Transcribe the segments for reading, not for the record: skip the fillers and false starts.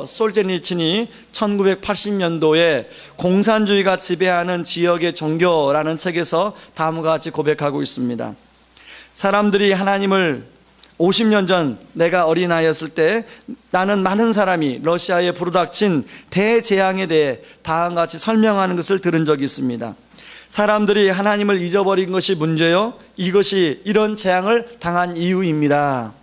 솔제니친이 1980년도에 공산주의가 지배하는 지역의 종교라는 책에서 다음과 같이 고백하고 있습니다. 사람들이 하나님을 50년 전 내가 어린아이였을 때 나는 많은 사람이 러시아에 불어닥친 대재앙에 대해 다음과 같이 설명하는 것을 들은 적이 있습니다. 사람들이 하나님을 잊어버린 것이 문제요, 이것이 이런 재앙을 당한 이유입니다.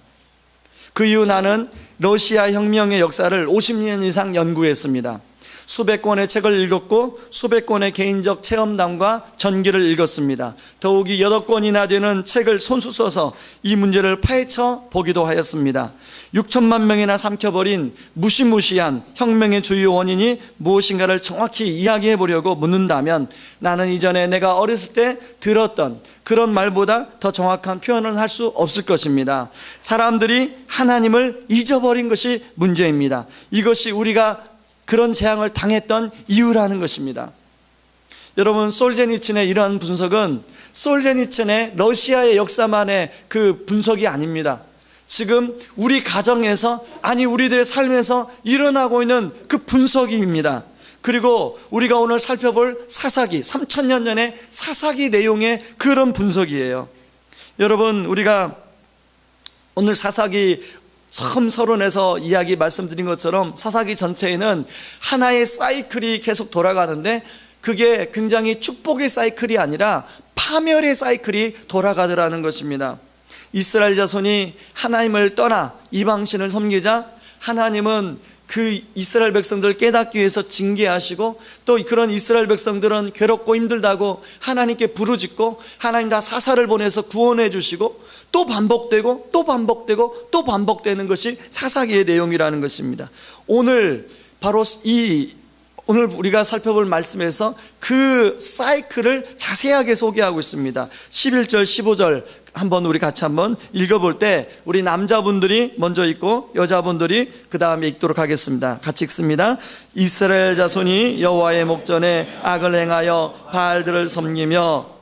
그 이후 나는 러시아 혁명의 역사를 50년 이상 연구했습니다. 수백 권의 책을 읽었고 수백 권의 개인적 체험담과 전기를 읽었습니다. 더욱이 8권이나 되는 책을 손수 써서 이 문제를 파헤쳐 보기도 하였습니다. 6천만 명이나 삼켜버린 무시무시한 혁명의 주요 원인이 무엇인가를 정확히 이야기해 보려고 묻는다면 나는 이전에 내가 어렸을 때 들었던 그런 말보다 더 정확한 표현을 할 수 없을 것입니다. 사람들이 하나님을 잊어버린 것이 문제입니다. 이것이 우리가 그런 재앙을 당했던 이유라는 것입니다. 여러분, 솔제니친의 이러한 분석은 솔제니친의 러시아의 역사만의 그 분석이 아닙니다. 지금 우리 가정에서, 아니 우리들의 삶에서 일어나고 있는 그 분석입니다. 그리고 우리가 오늘 살펴볼 사사기, 3000년 전의 사사기 내용의 그런 분석이에요. 여러분, 우리가 오늘 사사기 처음 서론에서 이야기 말씀드린 것처럼 사사기 전체에는 하나의 사이클이 계속 돌아가는데 그게 굉장히 축복의 사이클이 아니라 파멸의 사이클이 돌아가더라는 것입니다. 이스라엘 자손이 하나님을 떠나 이방신을 섬기자 하나님은 그 이스라엘 백성들 깨닫기 위해서 징계하시고 또 그런 이스라엘 백성들은 괴롭고 힘들다고 하나님께 부르짖고 하나님 다 사사를 보내서 구원해 주시고 또 반복되고 또 반복되고 또 반복되는 것이 사사기의 내용이라는 것입니다. 오늘 바로 오늘 우리가 살펴볼 말씀에서 그 사이클을 자세하게 소개하고 있습니다. 11절 15절 한번 우리 같이 한번 읽어볼 때 우리 남자분들이 먼저 읽고 여자분들이 그 다음에 읽도록 하겠습니다. 같이 읽습니다. 이스라엘 자손이 여호와의 목전에 악을 행하여 바알들을 섬기며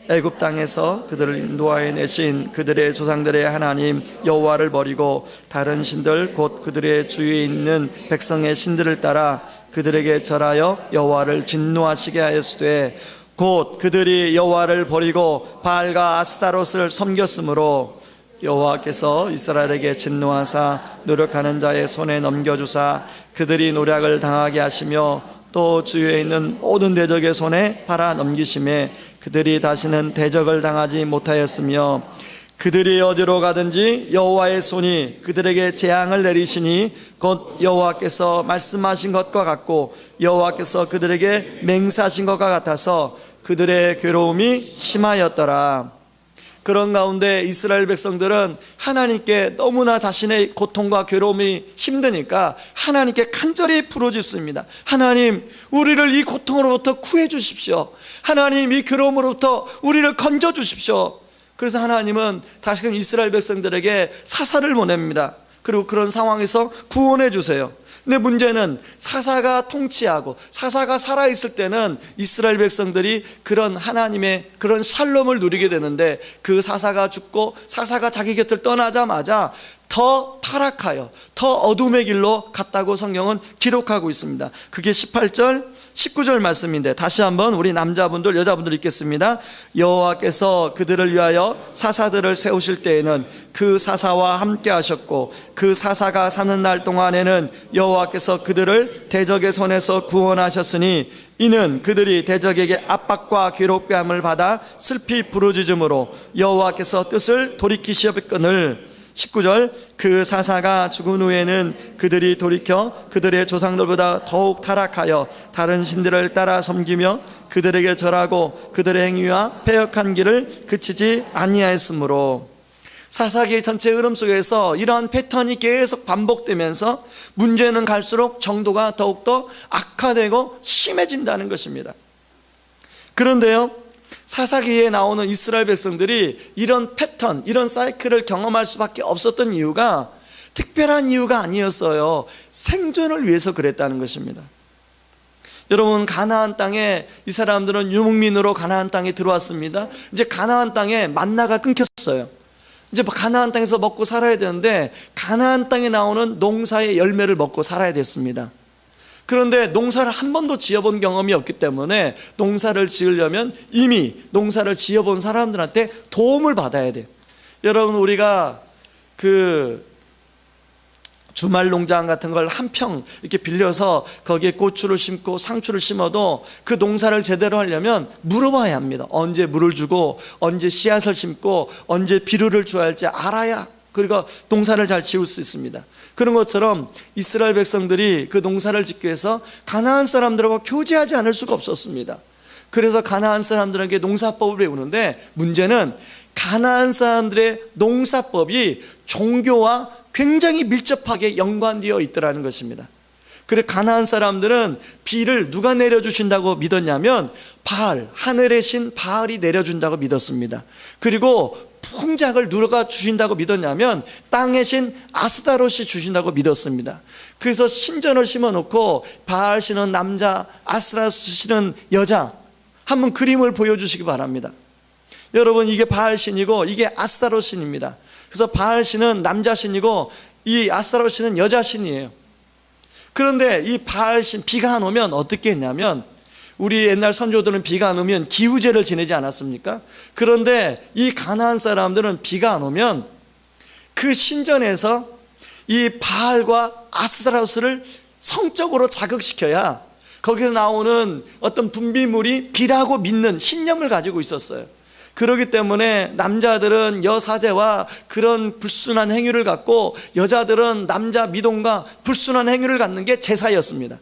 애굽 땅에서 그들을 인도하여 내신 그들의 조상들의 하나님 여호와를 버리고 다른 신들 곧 그들의 주위에 있는 백성의 신들을 따라 그들에게 절하여 여호와를 진노하시게 하였으되 곧 그들이 여호와를 버리고 바알과 아스타롯을 섬겼으므로 여호와께서 이스라엘에게 진노하사 노력하는 자의 손에 넘겨주사 그들이 노략을 당하게 하시며 또 주위에 있는 모든 대적의 손에 팔아 넘기심에 그들이 다시는 대적을 당하지 못하였으며 그들이 어디로 가든지 여호와의 손이 그들에게 재앙을 내리시니 곧 여호와께서 말씀하신 것과 같고 여호와께서 그들에게 맹세하신 것과 같아서 그들의 괴로움이 심하였더라. 그런 가운데 이스라엘 백성들은 하나님께 너무나 자신의 고통과 괴로움이 힘드니까 하나님께 간절히 부르짖습니다. 하나님, 우리를 이 고통으로부터 구해 주십시오. 하나님, 이 괴로움으로부터 우리를 건져 주십시오. 그래서 하나님은 다시금 이스라엘 백성들에게 사사를 보냅니다. 그리고 그런 상황에서 구원해 주세요. 근데 문제는 사사가 통치하고 사사가 살아있을 때는 이스라엘 백성들이 그런 하나님의 그런 샬롬을 누리게 되는데 그 사사가 죽고 사사가 자기 곁을 떠나자마자 더 타락하여 더 어둠의 길로 갔다고 성경은 기록하고 있습니다. 그게 18절 19절 말씀인데 다시 한번 우리 남자분들 여자분들 읽겠습니다. 여호와께서 그들을 위하여 사사들을 세우실 때에는 그 사사와 함께 하셨고 그 사사가 사는 날 동안에는 여호와께서 그들을 대적의 손에서 구원하셨으니 이는 그들이 대적에게 압박과 괴롭게함을 받아 슬피 부르짖음으로 여호와께서 뜻을 돌이키셨거늘 19절 그 사사가 죽은 후에는 그들이 돌이켜 그들의 조상들보다 더욱 타락하여 다른 신들을 따라 섬기며 그들에게 절하고 그들의 행위와 패역한 길을 그치지 아니하였으므로 사사기 전체 흐름 속에서 이러한 패턴이 계속 반복되면서 문제는 갈수록 정도가 더욱더 악화되고 심해진다는 것입니다. 그런데요, 사사기에 나오는 이스라엘 백성들이 이런 패턴, 이런 사이클을 경험할 수밖에 없었던 이유가 특별한 이유가 아니었어요. 생존을 위해서 그랬다는 것입니다. 여러분, 가나안 땅에 이 사람들은 유목민으로 가나안 땅에 들어왔습니다. 이제 가나안 땅에 만나가 끊겼어요. 이제 가나안 땅에서 먹고 살아야 되는데 가나안 땅에 나오는 농사의 열매를 먹고 살아야 됐습니다. 그런데 농사를 한 번도 지어본 경험이 없기 때문에 농사를 지으려면 이미 농사를 지어본 사람들한테 도움을 받아야 돼요. 여러분, 우리가 그 주말 농장 같은 걸 한 평 이렇게 빌려서 거기에 고추를 심고 상추를 심어도 그 농사를 제대로 하려면 물어봐야 합니다. 언제 물을 주고 언제 씨앗을 심고 언제 비료를 줘야 할지 알아야 그리고 농사를 잘 지을 수 있습니다. 그런 것처럼 이스라엘 백성들이 그 농사를 짓기 위해서 가나안 사람들하고 교제하지 않을 수가 없었습니다. 그래서 가나안 사람들에게 농사법을 배우는데 문제는 가나안 사람들의 농사법이 종교와 굉장히 밀접하게 연관되어 있더라는 것입니다. 그래 가나안 사람들은 비를 누가 내려주신다고 믿었냐면 바알, 하늘의 신 바알이 내려준다고 믿었습니다. 그리고 풍작을 누가 주신다고 믿었냐면 땅의 신 아스타롯이 주신다고 믿었습니다. 그래서 신전을 심어놓고 바알 신은 남자, 아스타롯 신은 여자, 한번 그림을 보여주시기 바랍니다. 여러분, 이게 바알 신이고 이게 아스타롯 신입니다. 그래서 바알 신은 남자 신이고 이 아스타롯 신은 여자 신이에요. 그런데 이 바알 신, 비가 안 오면 어떻게 했냐면, 우리 옛날 선조들은 비가 안 오면 기우제를 지내지 않았습니까? 그런데 이 가나안 사람들은 비가 안 오면 그 신전에서 이 바알과 아스타롯을 성적으로 자극시켜야 거기서 나오는 어떤 분비물이 비라고 믿는 신념을 가지고 있었어요. 그렇기 때문에 남자들은 여사제와 그런 불순한 행위를 갖고 여자들은 남자 미동과 불순한 행위를 갖는 게 제사였습니다.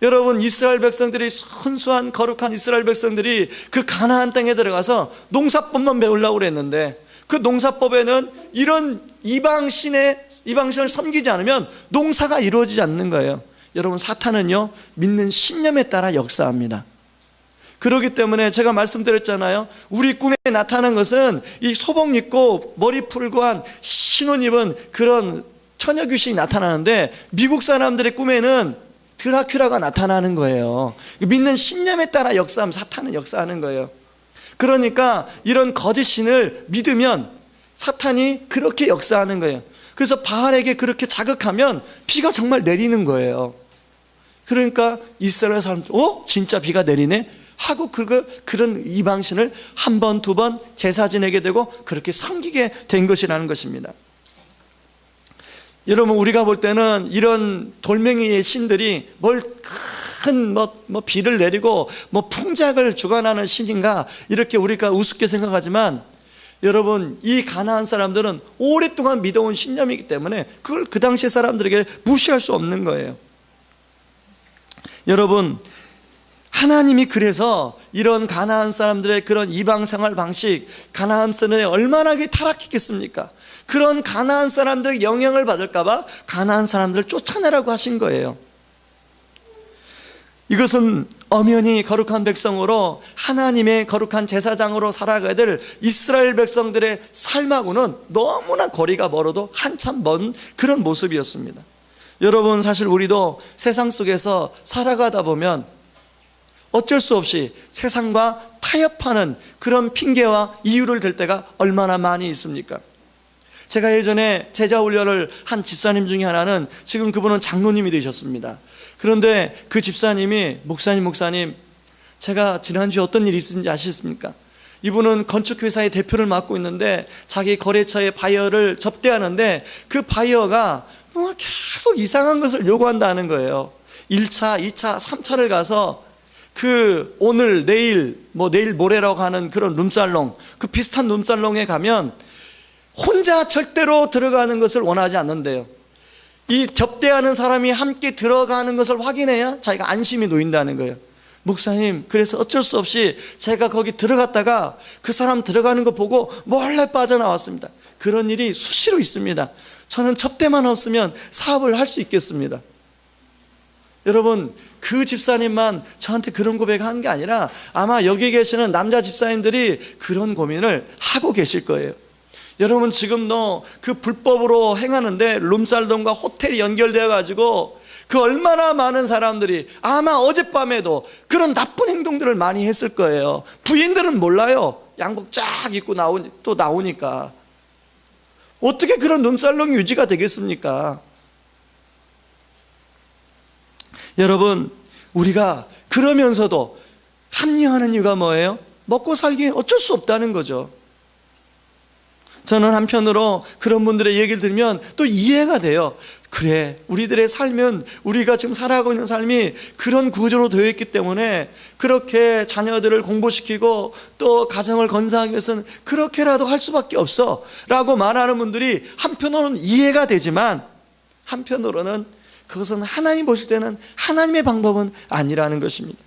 여러분, 이스라엘 백성들이, 순수한 거룩한 이스라엘 백성들이 그 가나안 땅에 들어가서 농사법만 배우려고 그랬는데 그 농사법에는 이런 이방신을 섬기지 않으면 농사가 이루어지지 않는 거예요. 여러분, 사탄은요 믿는 신념에 따라 역사합니다. 그렇기 때문에 제가 말씀드렸잖아요. 우리 꿈에 나타난 것은 이 소복 입고 머리 풀고 한 신혼 입은 그런 처녀 귀신이 나타나는데 미국 사람들의 꿈에는 드라큘라가 나타나는 거예요. 믿는 신념에 따라 역사하면 사탄은 역사하는 거예요. 그러니까 이런 거짓 신을 믿으면 사탄이 그렇게 역사하는 거예요. 그래서 바알에게 그렇게 자극하면 비가 정말 내리는 거예요. 그러니까 이스라엘 사람들, 진짜 비가 내리네? 하고 그런 이방신을 한 번, 두 번 제사 지내게 되고 그렇게 섬기게 된 것이라는 것입니다. 여러분, 우리가 볼 때는 이런 돌멩이의 신들이 뭘 큰 비를 내리고 풍작을 주관하는 신인가 이렇게 우리가 우습게 생각하지만, 여러분, 이 가나안 사람들은 오랫동안 믿어온 신념이기 때문에 그걸 그 당시 사람들에게 무시할 수 없는 거예요. 여러분, 하나님이 그래서 이런 가나안 사람들의 그런 이방 생활 방식, 가나안 사람들이 얼마나 타락했겠습니까? 그런 가나안 사람들의 영향을 받을까 봐 가나안 사람들을 쫓아내라고 하신 거예요. 이것은 엄연히 거룩한 백성으로 하나님의 거룩한 제사장으로 살아가야 될 이스라엘 백성들의 삶하고는 너무나 거리가 멀어도 한참 먼 그런 모습이었습니다. 여러분, 사실 우리도 세상 속에서 살아가다 보면 어쩔 수 없이 세상과 타협하는 그런 핑계와 이유를 댈 때가 얼마나 많이 있습니까? 제가 예전에 제자 훈련을 한 집사님 중에 하나는, 지금 그분은 장로님이 되셨습니다. 그런데 그 집사님이 목사님, 제가 지난주에 어떤 일이 있었는지 아시겠습니까? 이분은 건축회사의 대표를 맡고 있는데 자기 거래처의 바이어를 접대하는데 그 바이어가 계속 이상한 것을 요구한다는 거예요. 1차, 2차, 3차를 가서 오늘, 내일 모레라고 하는 그런 룸살롱, 그 비슷한 룸살롱에 가면 혼자 절대로 들어가는 것을 원하지 않는데요. 이 접대하는 사람이 함께 들어가는 것을 확인해야 자기가 안심이 놓인다는 거예요. 목사님, 그래서 어쩔 수 없이 제가 거기 들어갔다가 그 사람 들어가는 거 보고 몰래 빠져나왔습니다. 그런 일이 수시로 있습니다. 저는 접대만 없으면 사업을 할 수 있겠습니다. 여러분, 그 집사님만 저한테 그런 고백한 게 아니라 아마 여기 계시는 남자 집사님들이 그런 고민을 하고 계실 거예요. 여러분, 지금도 그 불법으로 행하는데 룸살롱과 호텔이 연결되어 가지고 그 얼마나 많은 사람들이 아마 어젯밤에도 그런 나쁜 행동들을 많이 했을 거예요. 부인들은 몰라요. 양복 쫙 입고 나오니까. 어떻게 그런 눈살롱 유지가 되겠습니까? 여러분, 우리가 그러면서도 합리화하는 이유가 뭐예요? 먹고 살기 어쩔 수 없다는 거죠. 저는 한편으로 그런 분들의 얘기를 들으면 또 이해가 돼요. 그래, 우리들의 삶은, 우리가 지금 살아가고 있는 삶이 그런 구조로 되어 있기 때문에 그렇게 자녀들을 공부시키고 또 가정을 건사하기 위해서는 그렇게라도 할 수밖에 없어 라고 말하는 분들이 한편으로는 이해가 되지만, 한편으로는 그것은 하나님 보실 때는 하나님의 방법은 아니라는 것입니다.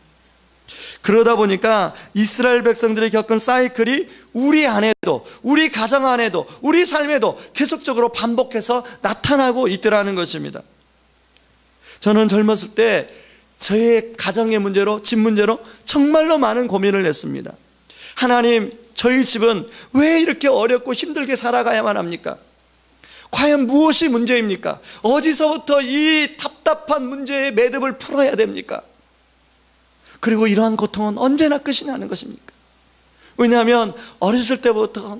그러다 보니까 이스라엘 백성들이 겪은 사이클이 우리 안에도, 우리 가정 안에도, 우리 삶에도 계속적으로 반복해서 나타나고 있더라는 것입니다. 저는 젊었을 때 저의 가정의 문제로, 집 문제로 정말로 많은 고민을 했습니다. 하나님, 저희 집은 왜 이렇게 어렵고 힘들게 살아가야만 합니까? 과연 무엇이 문제입니까? 어디서부터 이 답답한 문제의 매듭을 풀어야 됩니까? 그리고 이러한 고통은 언제나 끝이 나는 것입니까? 왜냐하면 어렸을 때부터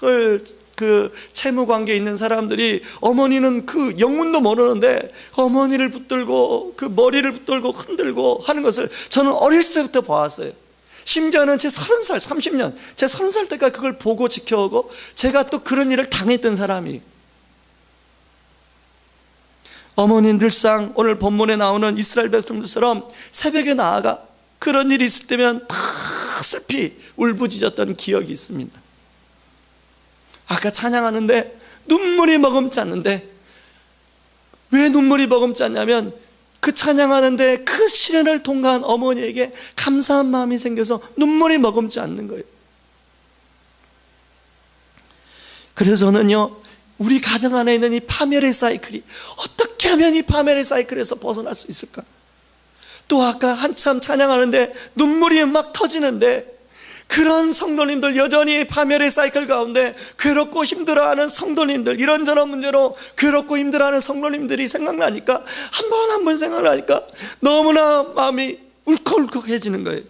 늘 그 채무 관계에 있는 사람들이, 어머니는 그 영문도 모르는데 어머니를 붙들고 그 머리를 붙들고 흔들고 하는 것을 저는 어렸을 때부터 봐왔어요. 심지어는 제 30살, 30년, 제 30살 때까지 그걸 보고 지켜오고 제가 또 그런 일을 당했던 사람이, 어머니는 늘상 오늘 본문에 나오는 이스라엘 백성들처럼 새벽에 나아가 그런 일이 있을 때면 다 슬피 울부짖었던 기억이 있습니다. 아까 찬양하는데 눈물이 머금지 않는데, 왜 눈물이 머금지 않냐면 그 찬양하는데 그 시련을 통과한 어머니에게 감사한 마음이 생겨서 눈물이 머금지 않는 거예요. 그래서 저는요, 우리 가정 안에 있는 이 파멸의 사이클이, 어떻게 하면 이 파멸의 사이클에서 벗어날 수 있을까? 또 아까 한참 찬양하는데 눈물이 막 터지는데, 그런 성도님들, 여전히 파멸의 사이클 가운데 괴롭고 힘들어하는 성도님들, 이런저런 문제로 괴롭고 힘들어하는 성도님들이 생각나니까, 한 번 한 번 생각나니까 너무나 마음이 울컥울컥해지는 거예요.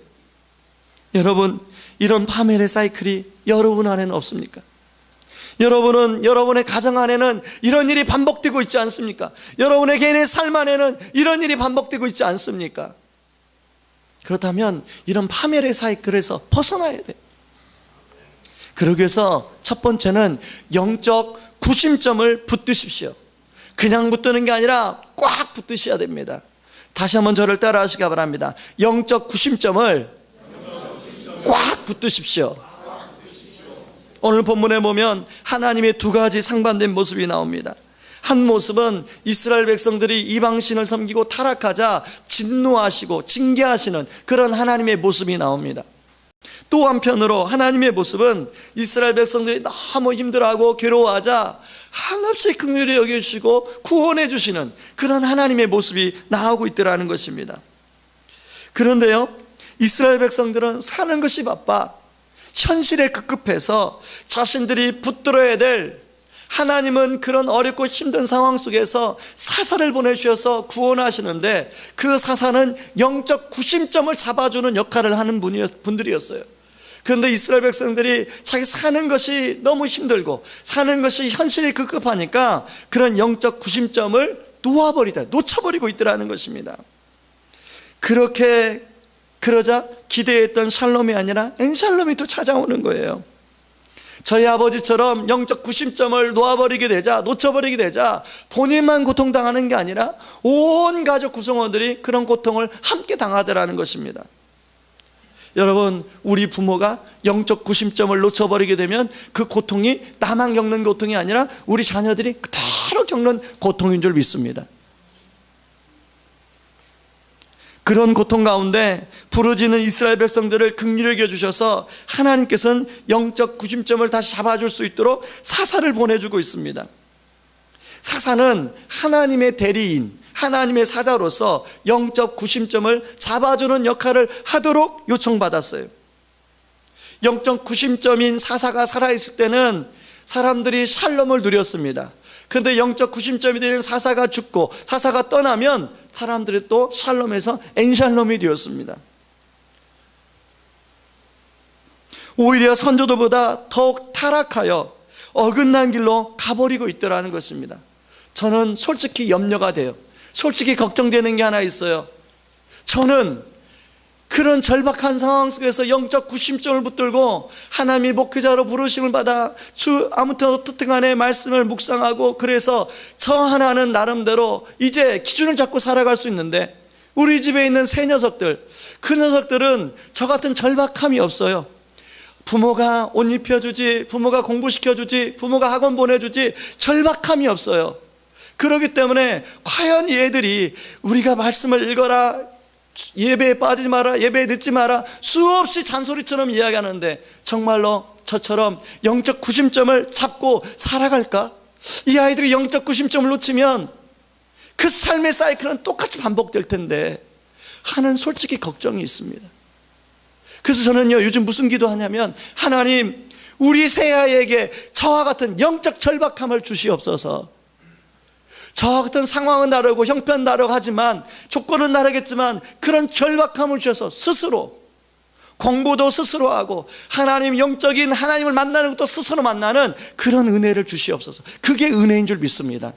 여러분, 이런 파멸의 사이클이 여러분 안에는 없습니까? 여러분은, 여러분의 가정 안에는 이런 일이 반복되고 있지 않습니까? 여러분의 개인의 삶 안에는 이런 일이 반복되고 있지 않습니까? 그렇다면 이런 파멸의 사이클에서 벗어나야 돼요. 그러기 위해서 첫 번째는 영적 구심점을 붙드십시오. 그냥 붙드는 게 아니라 꽉 붙드셔야 됩니다. 다시 한번 저를 따라 하시기 바랍니다. 영적 구심점을 꽉 붙드십시오. 오늘 본문에 보면 하나님의 두 가지 상반된 모습이 나옵니다. 한 모습은 이스라엘 백성들이 이방신을 섬기고 타락하자 진노하시고 징계하시는 그런 하나님의 모습이 나옵니다. 또 한편으로 하나님의 모습은 이스라엘 백성들이 너무 힘들어하고 괴로워하자 한없이 긍휼히 여겨주시고 구원해 주시는 그런 하나님의 모습이 나오고 있더라는 것입니다. 그런데요, 이스라엘 백성들은 사는 것이 바빠 현실에 급급해서 자신들이 붙들어야 될, 하나님은 그런 어렵고 힘든 상황 속에서 사사를 보내주셔서 구원하시는데, 그 사사는 영적 구심점을 잡아주는 역할을 하는 분들이었어요. 그런데 이스라엘 백성들이 자기 사는 것이 너무 힘들고 사는 것이 현실이 급급하니까 그런 영적 구심점을 놓쳐버리고 있더라는 것입니다. 그러자 기대했던 샬롬이 아니라 엔샬롬이 또 찾아오는 거예요. 저희 아버지처럼 영적 구심점을 놓쳐버리게 되자 본인만 고통당하는 게 아니라 온 가족 구성원들이 그런 고통을 함께 당하더라는 것입니다. 여러분, 우리 부모가 영적 구심점을 놓쳐버리게 되면 그 고통이 나만 겪는 고통이 아니라 우리 자녀들이 그대로 겪는 고통인 줄 믿습니다. 그런 고통 가운데 부르짖는 이스라엘 백성들을 긍휼히 여겨주셔서 하나님께서는 영적 구심점을 다시 잡아줄 수 있도록 사사를 보내주고 있습니다. 사사는 하나님의 대리인, 하나님의 사자로서 영적 구심점을 잡아주는 역할을 하도록 요청받았어요. 영적 구심점인 사사가 살아있을 때는 사람들이 샬롬을 누렸습니다. 그런데 영적 구심점이 되는 사사가 죽고 사사가 떠나면 사람들이 또 샬롬에서 엔샬롬이 되었습니다. 오히려 선조들보다 더욱 타락하여 어긋난 길로 가버리고 있더라는 것입니다. 저는 솔직히 염려가 돼요. 솔직히 걱정되는 게 하나 있어요. 저는 그런 절박한 상황 속에서 영적 구심점을 붙들고 하나님이 목회자로 부르심을 받아 아무튼 어떻든 간에 말씀을 묵상하고, 그래서 저 하나는 나름대로 이제 기준을 잡고 살아갈 수 있는데, 우리 집에 있는 새 녀석들, 그 녀석들은 저 같은 절박함이 없어요. 부모가 옷 입혀주지, 부모가 공부시켜주지, 부모가 학원 보내주지, 절박함이 없어요. 그렇기 때문에 과연 얘들이 우리가 말씀을 읽어라, 예배에 빠지지 마라, 예배에 늦지 마라, 수없이 잔소리처럼 이야기하는데 정말로 저처럼 영적 구심점을 잡고 살아갈까? 이 아이들이 영적 구심점을 놓치면 그 삶의 사이클은 똑같이 반복될 텐데 하는 솔직히 걱정이 있습니다. 그래서 저는요, 요즘 무슨 기도하냐면, 하나님, 우리 새아이에게 저와 같은 영적 절박함을 주시옵소서. 저와 같은 상황은 다르고 형편 다르고 하지만, 조건은 다르겠지만 그런 절박함을 주셔서 스스로 공부도 스스로 하고 하나님, 영적인 하나님을 만나는 것도 스스로 만나는 그런 은혜를 주시옵소서. 그게 은혜인 줄 믿습니다.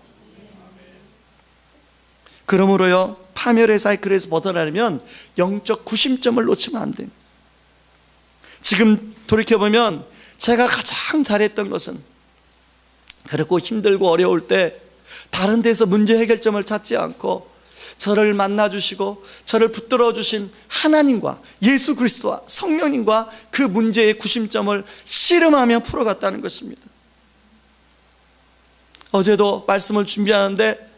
그러므로요, 파멸의 사이클에서 벗어나려면 영적 구심점을 놓치면 안 됩니다. 지금 돌이켜보면 제가 가장 잘했던 것은, 그렇고 힘들고 어려울 때 다른 데서 문제 해결점을 찾지 않고 저를 만나주시고 저를 붙들어 주신 하나님과 예수 그리스도와 성령님과 그 문제의 구심점을 씨름하며 풀어갔다는 것입니다. 어제도 말씀을 준비하는데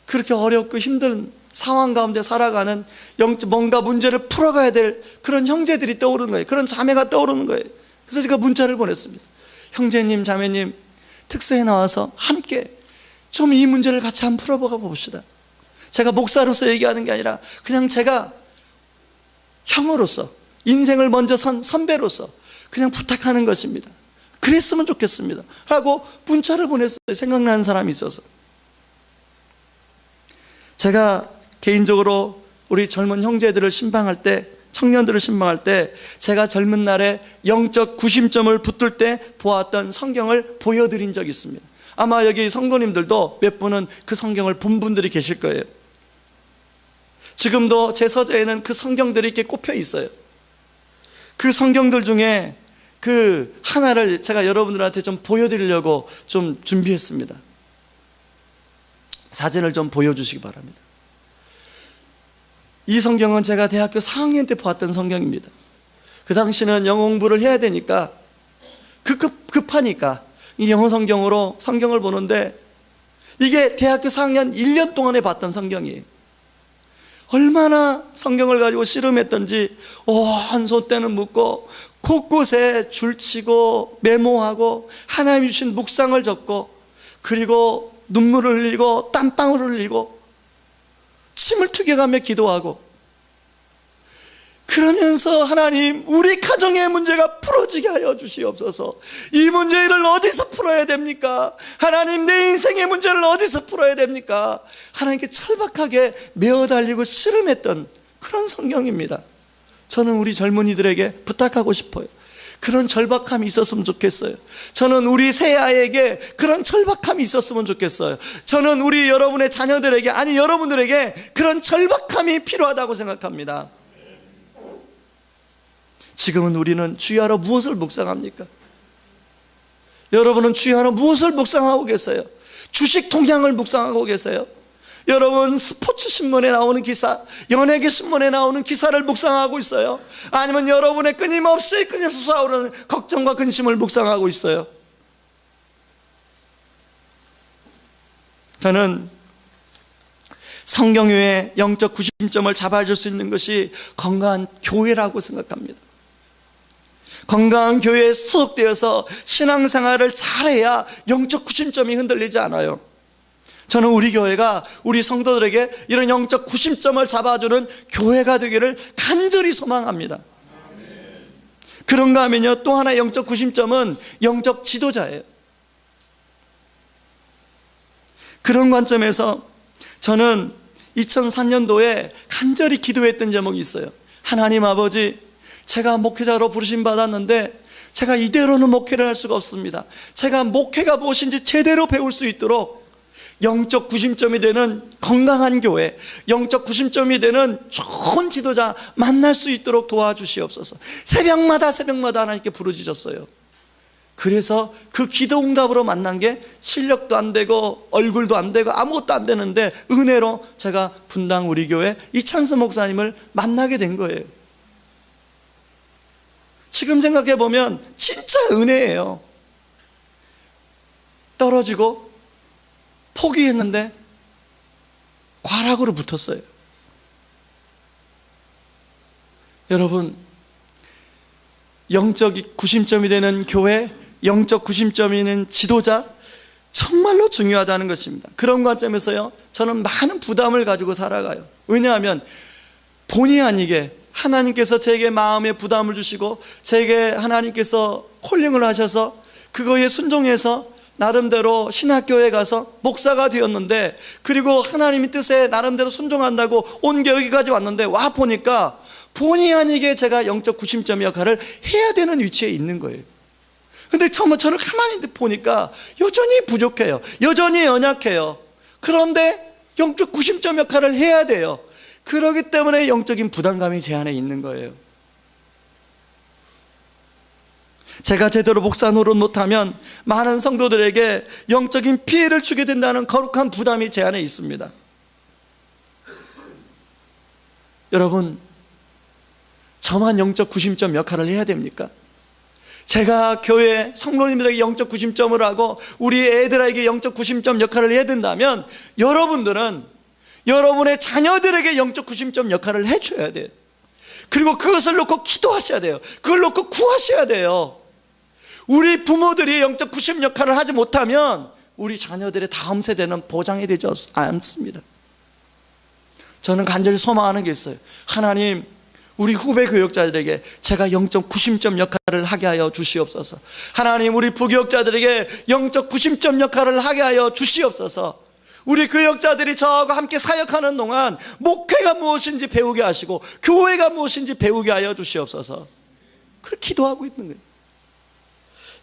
그렇게 어렵고 힘든 상황 가운데 살아가는 뭔가 문제를 풀어가야 될 그런 형제들이 떠오르는 거예요. 그런 자매가 떠오르는 거예요. 그래서 제가 문자를 보냈습니다. 형제님, 자매님, 특서에 나와서 함께 좀 이 문제를 같이 한번 풀어보가 봅시다. 제가 목사로서 얘기하는 게 아니라 그냥 제가 형으로서, 인생을 먼저 선 선배로서 그냥 부탁하는 것입니다. 그랬으면 좋겠습니다 라고 문자를 보냈어요. 생각나는 사람이 있어서. 제가 개인적으로 우리 젊은 형제들을 신방할 때, 청년들을 신방할 때, 제가 젊은 날에 영적 구심점을 붙들 때 보았던 성경을 보여드린 적이 있습니다. 아마 여기 성도님들도 몇 분은 그 성경을 본 분들이 계실 거예요. 지금도 제 서재에는 그 성경들이 이렇게 꼽혀 있어요. 그 성경들 중에 그 하나를 제가 여러분들한테 좀 보여드리려고 좀 준비했습니다. 사진을 좀 보여주시기 바랍니다. 이 성경은 제가 대학교 4학년 때 보았던 성경입니다. 그 당시는 영어 공부를 해야 되니까 급하니까 이 영어 성경으로 성경을 보는데, 이게 대학교 4학년 1년 동안에 봤던 성경이에요. 얼마나 성경을 가지고 씨름했던지 온 손때는 묻고 곳곳에 줄치고 메모하고 하나님이 주신 묵상을 적고, 그리고 눈물을 흘리고 땀방울을 흘리고 침을 튀겨가며 기도하고, 그러면서 하나님, 우리 가정의 문제가 풀어지게 하여 주시옵소서. 이 문제를 어디서 풀어야 됩니까? 하나님, 내 인생의 문제를 어디서 풀어야 됩니까? 하나님께 철박하게 메어 달리고 씨름했던 그런 성경입니다. 저는 우리 젊은이들에게 부탁하고 싶어요. 그런 절박함이 있었으면 좋겠어요. 저는 우리 새아이에게 그런 절박함이 있었으면 좋겠어요. 저는 우리 여러분의 자녀들에게, 아니 여러분들에게 그런 절박함이 필요하다고 생각합니다. 지금은 우리는 주야로 무엇을 묵상합니까? 여러분은 주야로 무엇을 묵상하고 계세요? 주식 통장을 묵상하고 계세요? 여러분, 스포츠 신문에 나오는 기사, 연예계 신문에 나오는 기사를 묵상하고 있어요? 아니면 여러분의 끊임없이 솟아오르는 걱정과 근심을 묵상하고 있어요? 저는 성경 외에 영적 구심점을 잡아줄 수 있는 것이 건강한 교회라고 생각합니다. 건강한 교회에 소속되어서 신앙생활을 잘해야 영적 구심점이 흔들리지 않아요. 저는 우리 교회가 우리 성도들에게 이런 영적 구심점을 잡아주는 교회가 되기를 간절히 소망합니다. 그런가 하면요, 또 하나의 영적 구심점은 영적 지도자예요. 그런 관점에서 저는 2004년도에 간절히 기도했던 제목이 있어요. 하나님 아버지, 제가 목회자로 부르심 받았는데 제가 이대로는 목회를 할 수가 없습니다. 제가 목회가 무엇인지 제대로 배울 수 있도록 영적 구심점이 되는 건강한 교회, 영적 구심점이 되는 좋은 지도자 만날 수 있도록 도와주시옵소서. 새벽마다 하나님께 부르짖었어요. 그래서 그 기도 응답으로 만난 게 실력도 안 되고 얼굴도 안 되고 아무것도 안 되는데 은혜로 제가 분당 우리 교회 이찬수 목사님을 만나게 된 거예요. 지금 생각해 보면 진짜 은혜예요. 떨어지고 포기했는데 과락으로 붙었어요. 여러분, 영적 구심점이 되는 교회, 영적 구심점이 있는 지도자, 정말로 중요하다는 것입니다. 그런 관점에서요, 저는 많은 부담을 가지고 살아가요. 왜냐하면 본의 아니게 하나님께서 제게 마음의 부담을 주시고 제게 하나님께서 콜링을 하셔서 그거에 순종해서 나름대로 신학교에 가서 목사가 되었는데, 그리고 하나님의 뜻에 나름대로 순종한다고 온 게 여기까지 왔는데, 와 보니까 본의 아니게 제가 영적 구심점 역할을 해야 되는 위치에 있는 거예요. 근데 저를 가만히 보니까 여전히 부족해요. 여전히 연약해요. 그런데 영적 구심점 역할을 해야 돼요. 그렇기 때문에 영적인 부담감이 제 안에 있는 거예요. 제가 제대로 목사 노릇 못하면 많은 성도들에게 영적인 피해를 주게 된다는 거룩한 부담이 제 안에 있습니다. 여러분, 저만 영적 구심점 역할을 해야 됩니까? 제가 교회 성도님들에게 영적 구심점을 하고 우리 애들에게 영적 구심점 역할을 해야 된다면 여러분들은 여러분의 자녀들에게 영적 구심점 역할을 해줘야 돼요. 그리고 그것을 놓고 기도하셔야 돼요. 그걸 놓고 구하셔야 돼요. 우리 부모들이 영적 구심 역할을 하지 못하면 우리 자녀들의 다음 세대는 보장이 되지 않습니다. 저는 간절히 소망하는 게 있어요. 하나님, 우리 후배 교역자들에게 제가 영적 구심점 역할을 하게 하여 주시옵소서. 하나님, 우리 부교역자들에게 영적 구심점 역할을 하게 하여 주시옵소서. 우리 교역자들이 저하고 함께 사역하는 동안 목회가 무엇인지 배우게 하시고 교회가 무엇인지 배우게 하여 주시옵소서. 그렇게 기도하고 있는 거예요.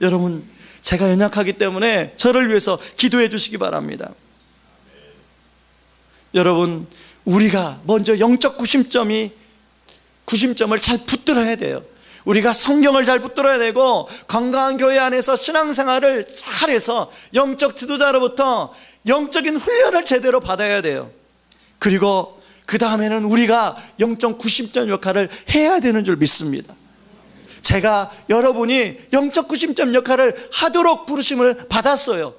여러분, 제가 연약하기 때문에 저를 위해서 기도해 주시기 바랍니다. 여러분, 우리가 먼저 영적 구심점을 잘 붙들어야 돼요. 우리가 성경을 잘 붙들어야 되고 건강한 교회 안에서 신앙생활을 잘해서 영적 지도자로부터 영적인 훈련을 제대로 받아야 돼요. 그리고 그 다음에는 우리가 영적 구심점 역할을 해야 되는 줄 믿습니다. 제가 여러분이 영적 구심점 역할을 하도록 부르심을 받았어요.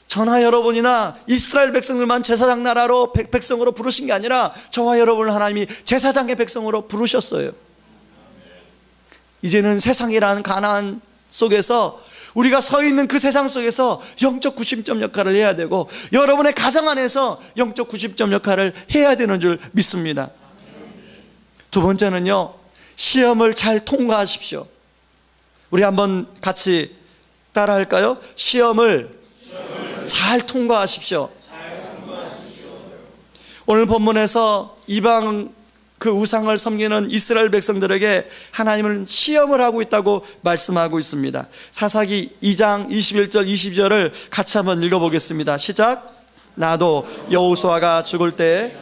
저나 여러분이나 이스라엘 백성들만 제사장 나라로 백성으로 부르신 게 아니라 저와 여러분을 하나님이 제사장의 백성으로 부르셨어요. 이제는 세상이라는 가나안 속에서 우리가 서 있는 그 세상 속에서 영적 구심점 역할을 해야 되고 여러분의 가정 안에서 영적 구심점 역할을 해야 되는 줄 믿습니다. 두 번째는요, 시험을 잘 통과하십시오. 우리 한번 같이 따라 할까요? 시험을 잘 통과하십시오. 오늘 본문에서 이방 그 우상을 섬기는 이스라엘 백성들에게 하나님은 시험을 하고 있다고 말씀하고 있습니다. 사사기 2장 21절 22절을 같이 한번 읽어보겠습니다. 시작. 나도 여호수아가 죽을 때에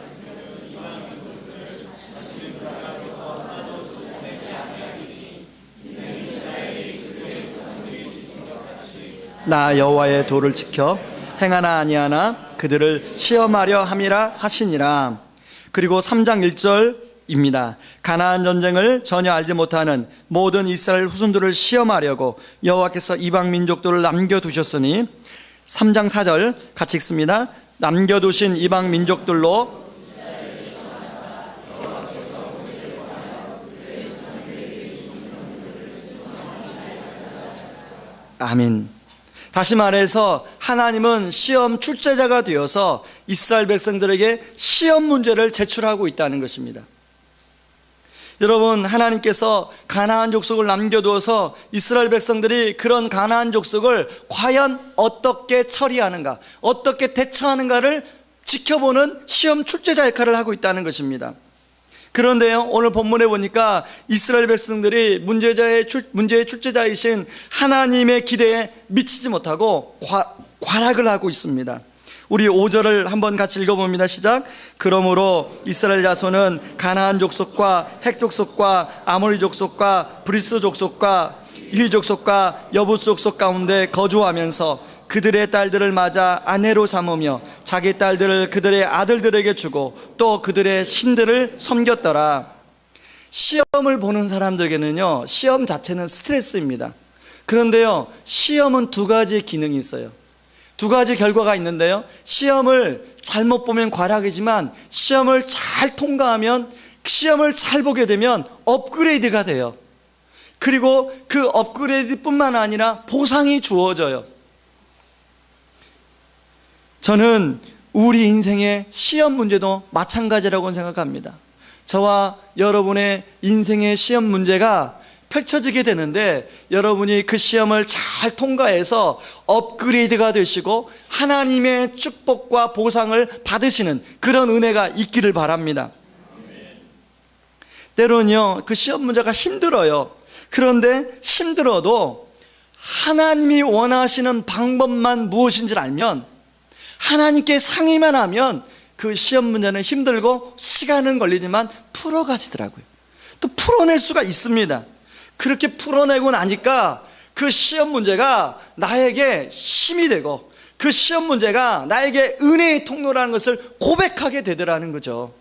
나 여호와의 도를 지켜 행하나 아니하나 그들을 시험하려 함이라 하시니라. 그리고 3장 1절입니다. 가나안 전쟁을 전혀 알지 못하는 모든 이스라엘 후손들을 시험하려고 여호와께서 이방 민족들을 남겨두셨으니 3장 4절 같이 읽습니다. 남겨두신 이방 민족들로 아멘. 다시 말해서 하나님은 시험 출제자가 되어서 이스라엘 백성들에게 시험 문제를 제출하고 있다는 것입니다. 여러분, 하나님께서 가나안 족속을 남겨두어서 이스라엘 백성들이 그런 가나안 족속을 과연 어떻게 처리하는가, 어떻게 대처하는가를 지켜보는 시험 출제자 역할을 하고 있다는 것입니다. 그런데요, 오늘 본문에 보니까 이스라엘 백성들이 문제의 출제자이신 하나님의 기대에 미치지 못하고 과락을 하고 있습니다. 우리 5절을 한번 같이 읽어봅니다. 시작. 그러므로 이스라엘 자손은 가나안 족속과 헷 족속과 아모리 족속과 브리스 족속과 히 족속과 여부스 족속 가운데 거주하면서 그들의 딸들을 맞아 아내로 삼으며 자기 딸들을 그들의 아들들에게 주고 또 그들의 신들을 섬겼더라. 시험을 보는 사람들에게는요, 시험 자체는 스트레스입니다. 그런데요, 시험은 두 가지 기능이 있어요. 두 가지 결과가 있는데요, 시험을 잘못 보면 과락이지만 시험을 잘 통과하면, 시험을 잘 보게 되면 업그레이드가 돼요. 그리고 그 업그레이드뿐만 아니라 보상이 주어져요. 저는 우리 인생의 시험 문제도 마찬가지라고 생각합니다. 저와 여러분의 인생의 시험 문제가 펼쳐지게 되는데, 여러분이 그 시험을 잘 통과해서 업그레이드가 되시고 하나님의 축복과 보상을 받으시는 그런 은혜가 있기를 바랍니다. 때로는요, 그 시험 문제가 힘들어요. 그런데 힘들어도 하나님이 원하시는 방법만 무엇인지를 알면, 하나님께 상의만 하면 그 시험 문제는 힘들고 시간은 걸리지만 풀어가시더라고요. 또 풀어낼 수가 있습니다. 그렇게 풀어내고 나니까 그 시험 문제가 나에게 힘이 되고, 그 시험 문제가 나에게 은혜의 통로라는 것을 고백하게 되더라는 거죠.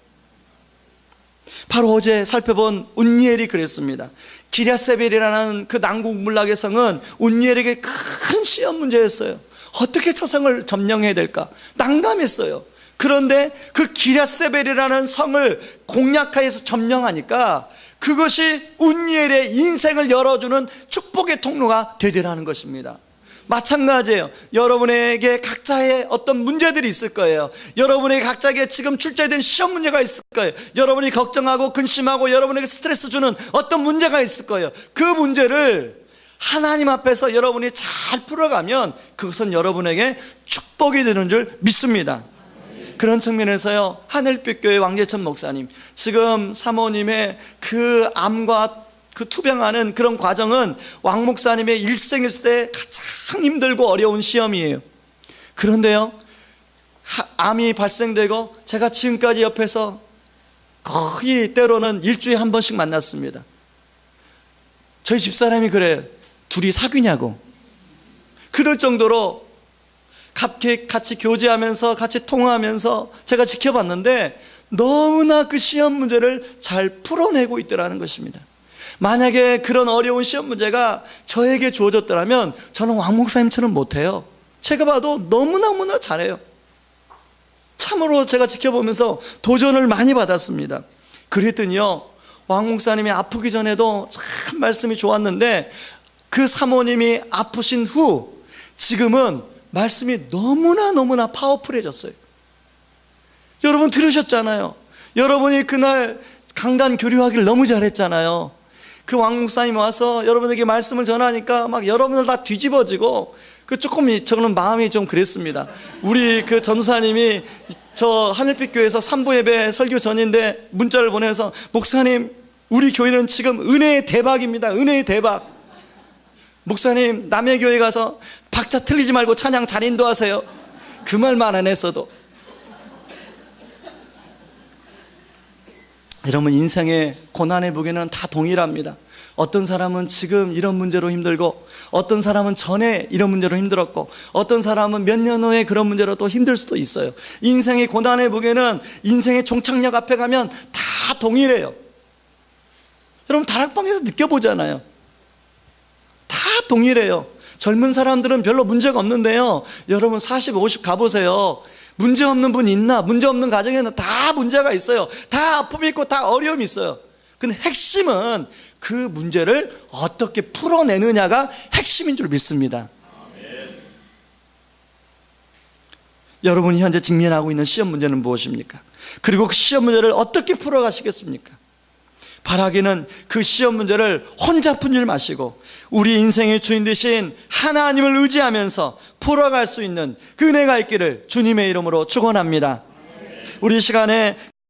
바로 어제 살펴본 운니엘이 그랬습니다. 기랴세벨이라는 그 남국 문락의 성은 운니엘에게 큰 시험 문제였어요. 어떻게 저 성을 점령해야 될까 난감했어요. 그런데 그 기랴세벨이라는 성을 공략하여서 점령하니까 그것이 운니엘의 인생을 열어주는 축복의 통로가 되더라는 것입니다. 마찬가지예요. 여러분에게 각자의 어떤 문제들이 있을 거예요. 여러분에게 각자에게 지금 출제된 시험 문제가 있을 거예요. 여러분이 걱정하고 근심하고 여러분에게 스트레스 주는 어떤 문제가 있을 거예요. 그 문제를 하나님 앞에서 여러분이 잘 풀어가면 그것은 여러분에게 축복이 되는 줄 믿습니다. 그런 측면에서요, 하늘빛교회 왕재천 목사님, 지금 사모님의 그 암과 그 투병하는 그런 과정은 왕 목사님의 일생일세 가장 힘들고 어려운 시험이에요. 그런데요, 암이 발생되고 제가 지금까지 옆에서 거의 때로는 일주일에 한 번씩 만났습니다. 저희 집사람이 그래요. 둘이 사귀냐고. 그럴 정도로 같이 교제하면서 같이 통화하면서 제가 지켜봤는데 너무나 그 시험 문제를 잘 풀어내고 있더라는 것입니다. 만약에 그런 어려운 시험 문제가 저에게 주어졌더라면 저는 왕 목사님처럼 못해요. 제가 봐도 너무너무나 잘해요. 참으로 제가 지켜보면서 도전을 많이 받았습니다. 그랬더니요, 왕 목사님이 아프기 전에도 참 말씀이 좋았는데 그 사모님이 아프신 후 지금은 말씀이 너무나 파워풀해졌어요. 여러분 들으셨잖아요. 여러분이 그날 강단 교류하기를 너무 잘했잖아요. 그 왕 목사님 와서 여러분에게 말씀을 전하니까 막 여러분들 다 뒤집어지고, 그 조금 저는 마음이 좀 그랬습니다. 우리 그 전사님이 저 하늘빛교회에서 3부 예배 설교 전인데 문자를 보내서, 목사님 우리 교회는 지금 은혜의 대박입니다. 은혜의 대박. 목사님 남의 교회 가서 박자 틀리지 말고 찬양 잘 인도하세요. 그 말만 안 했어도. 여러분, 인생의 고난의 무게는 다 동일합니다. 어떤 사람은 지금 이런 문제로 힘들고, 어떤 사람은 전에 이런 문제로 힘들었고, 어떤 사람은 몇 년 후에 그런 문제로 또 힘들 수도 있어요. 인생의 고난의 무게는 인생의 종착역 앞에 가면 다 동일해요. 여러분 다락방에서 느껴보잖아요. 다 동일해요. 젊은 사람들은 별로 문제가 없는데요, 여러분 40, 50 가보세요. 문제 없는 분 있나? 문제 없는 가정에는 다 문제가 있어요. 다 아픔이 있고 다 어려움이 있어요. 근데 핵심은 그 문제를 어떻게 풀어내느냐가 핵심인 줄 믿습니다. 여러분이 현재 직면하고 있는 시험 문제는 무엇입니까? 그리고 그 시험 문제를 어떻게 풀어가시겠습니까? 바라기는 그 시험 문제를 혼자 푼 줄 마시고 우리 인생의 주인 되신 하나님을 의지하면서 풀어갈 수 있는 그 은혜가 있기를 주님의 이름으로 축원합니다. 우리 시간에